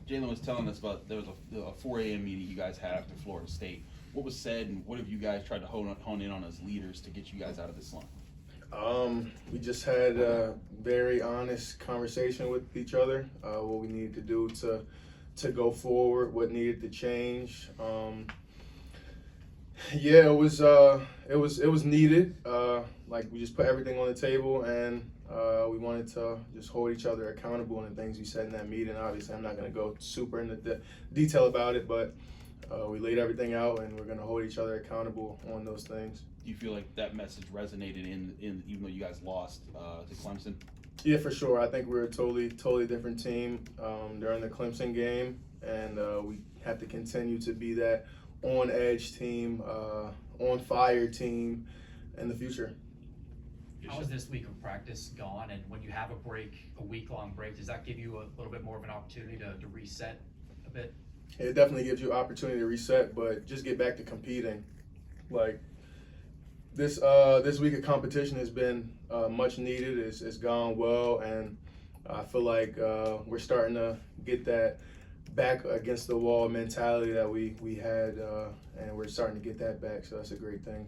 Jalen was telling us about there was a 4 a.m. meeting you guys had after Florida State. What was said, and what have you guys tried to hone in on as leaders to get you guys out of this slump? We just had a very honest conversation with each other, what we needed to do to go forward, what needed to change. Yeah, it was needed. Like we just put everything on the table, and we wanted to just hold each other accountable on the things we said in that meeting. Obviously, I'm not going to go super into detail about it, but we laid everything out, and we're going to hold each other accountable on those things. Do you feel like that message resonated in even though you guys lost to Clemson? Yeah, for sure. I think we're a totally different team during the Clemson game, and we have to continue to be that on-edge team, on-fire team in the future. How has this week of practice gone? And when you have a break, a week-long break, does that give you a little bit more of an opportunity to reset a bit? It definitely gives you opportunity to reset, but just get back to competing. Like this week of competition has been much needed. It's gone well, and I feel like we're starting to get that back against the wall mentality that we had, and we're starting to get that back. So that's a great thing.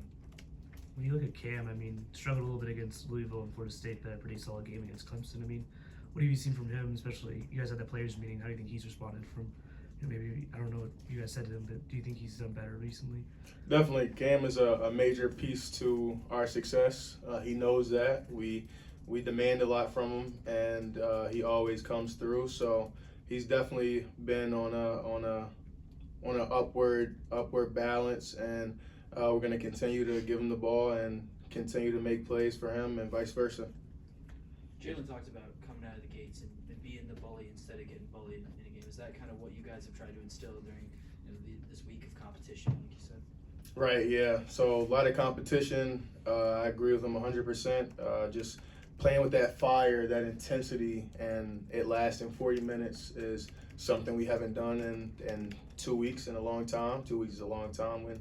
When you look at Cam, I mean, struggled a little bit against Louisville and Florida State, but had a pretty solid game against Clemson. I mean, what have you seen from him, especially you guys had that players meeting? How do you think he's responded from, maybe, I don't know what you guys said to him, but do you think he's done better recently? Definitely. Cam is a major piece to our success. He knows that. We demand a lot from him, and he always comes through. So he's definitely been on an upward balance, and we're going to continue to give him the ball and continue to make plays for him, and vice versa. Jalen talked about coming out of the gates and being the bully instead of getting bullied in a game. Is that kind of what you guys have tried to instill during this week of competition, like you said? Right, yeah. So a lot of competition. I agree with him 100%. Just playing with that fire, that intensity, and it lasting 40 minutes is something we haven't done in 2 weeks in a long time. 2 weeks is a long time when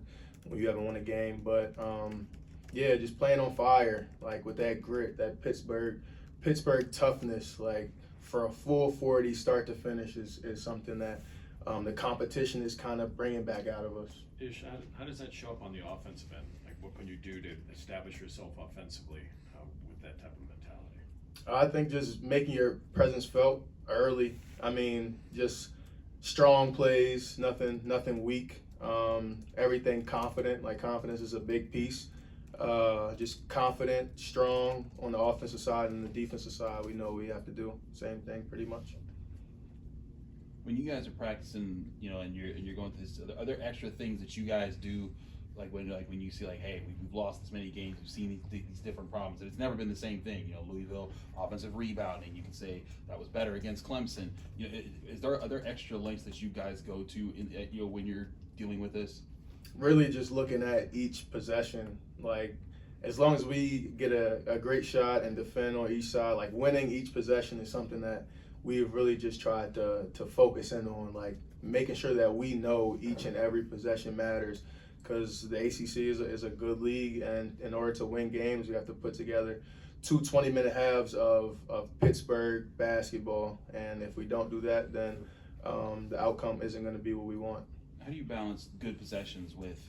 you haven't won a game. But, yeah, just playing on fire, like with that grit, that Pittsburgh toughness, like for a full 40 start to finish is something that the competition is kind of bringing back out of us. Ish, how does that show up on the offensive end? Like, what can you do to establish yourself offensively with that type of mentality? I think just making your presence felt early. I mean, just strong plays, nothing weak. Everything confident. Like confidence is a big piece. Just confident, strong on the offensive side, and the defensive side, we know we have to do same thing pretty much. When you guys are practicing, and you're going through this, are there extra things that you guys do, like when you see like, hey, we've lost this many games, we've seen these different problems, and it's never been the same thing. Louisville offensive rebounding, you can say that was better against Clemson. Are there extra lengths that you guys go to when you're dealing with this? Really, just looking at each possession. Like, as long as we get a great shot and defend on each side, like winning each possession is something that we've really just tried to focus in on, like making sure that we know each and every possession matters, because the ACC is a good league, and in order to win games, we have to put together 2 20-minute halves of Pittsburgh basketball, and if we don't do that, then the outcome isn't going to be what we want. How do you balance good possessions with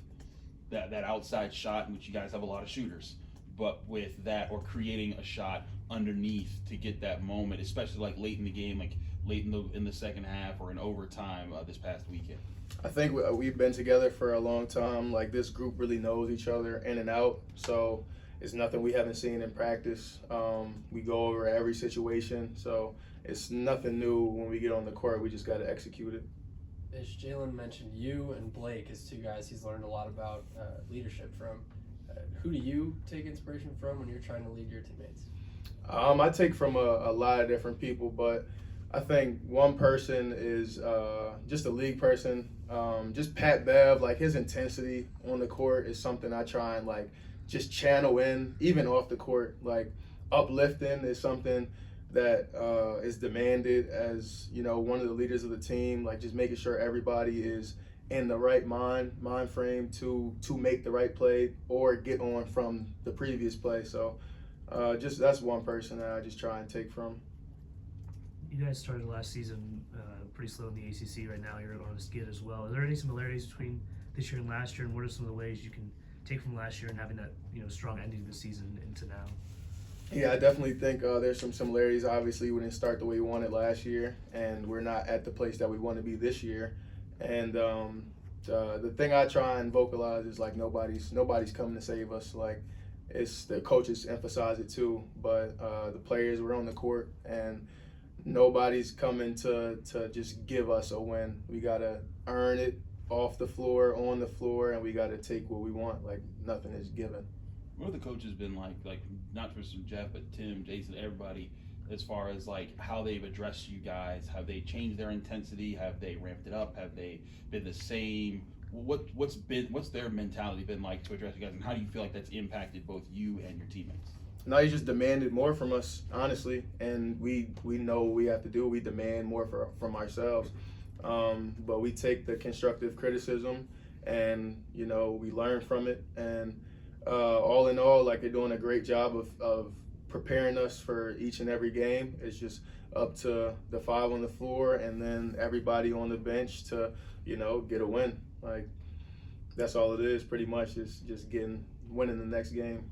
that outside shot, in which you guys have a lot of shooters, but with that, or creating a shot underneath to get that moment, especially like late in the game, like late in the second half or in overtime this past weekend? I think we've been together for a long time. Like, this group really knows each other in and out, so it's nothing we haven't seen in practice. We go over every situation, so it's nothing new when we get on the court. We just got to execute it. Ish, Jalen mentioned you and Blake as two guys he's learned a lot about leadership from. Who do you take inspiration from when you're trying to lead your teammates? I take from a lot of different people, but I think one person is just a league person. Just Pat Bev, like his intensity on the court is something I try and like just channel in, even off the court. Like uplifting is something that is demanded as one of the leaders of the team. Like just making sure everybody is in the right mind frame to make the right play or get on from the previous play. So just that's one person that I just try and take from. you guys started last season pretty slow in the ACC. Right now, you're on a skid as well. Is there any similarities between this year and last year, and what are some of the ways you can take from last year and having that strong ending of the season into now? Yeah, I definitely think there's some similarities. Obviously, we didn't start the way we wanted last year, and we're not at the place that we want to be this year. And the thing I try and vocalize is like nobody's coming to save us. Like it's the coaches emphasize it too, but the players were on the court, and nobody's coming to just give us a win. We gotta earn it off the floor, on the floor, and we gotta take what we want. Like nothing is given. What have the coaches been like not just Jeff, but Tim, Jason, everybody, as far as like how they've addressed you guys? Have they changed their intensity? Have they ramped it up? Have they been the same? What's their mentality been like to address you guys, and how do you feel like that's impacted both you and your teammates? No, you just demanded more from us, honestly, and we know what we have to do. We demand more from ourselves, but we take the constructive criticism, and we learn from it. And all in all, like, they're doing a great job of preparing us for each and every game. It's just up to the 5 on the floor and then everybody on the bench to get a win. Like, that's all it is, pretty much, is just winning the next game.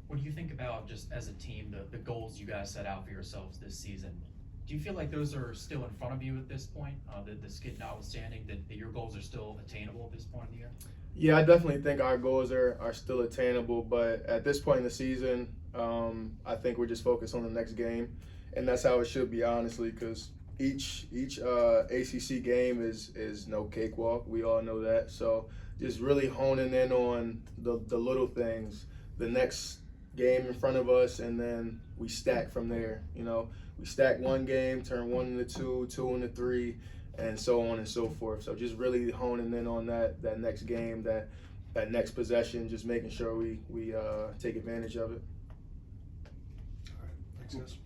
What do you think about, just as a team, the goals you guys set out for yourselves this season? Do you feel like those are still in front of you at this point, the skid notwithstanding, that your goals are still attainable at this point in the year? Yeah, I definitely think our goals are still attainable, but at this point in the season, I think we're just focused on the next game, and that's how it should be, honestly, because each ACC game is no cakewalk. We all know that. So just really honing in on the little things, the next game in front of us, and then we stack from there. We stack one game, turn 1 into 2, 2 into 3, and so on and so forth. So just really honing in on that next game, that next possession, just making sure we take advantage of it. All right, thanks guys.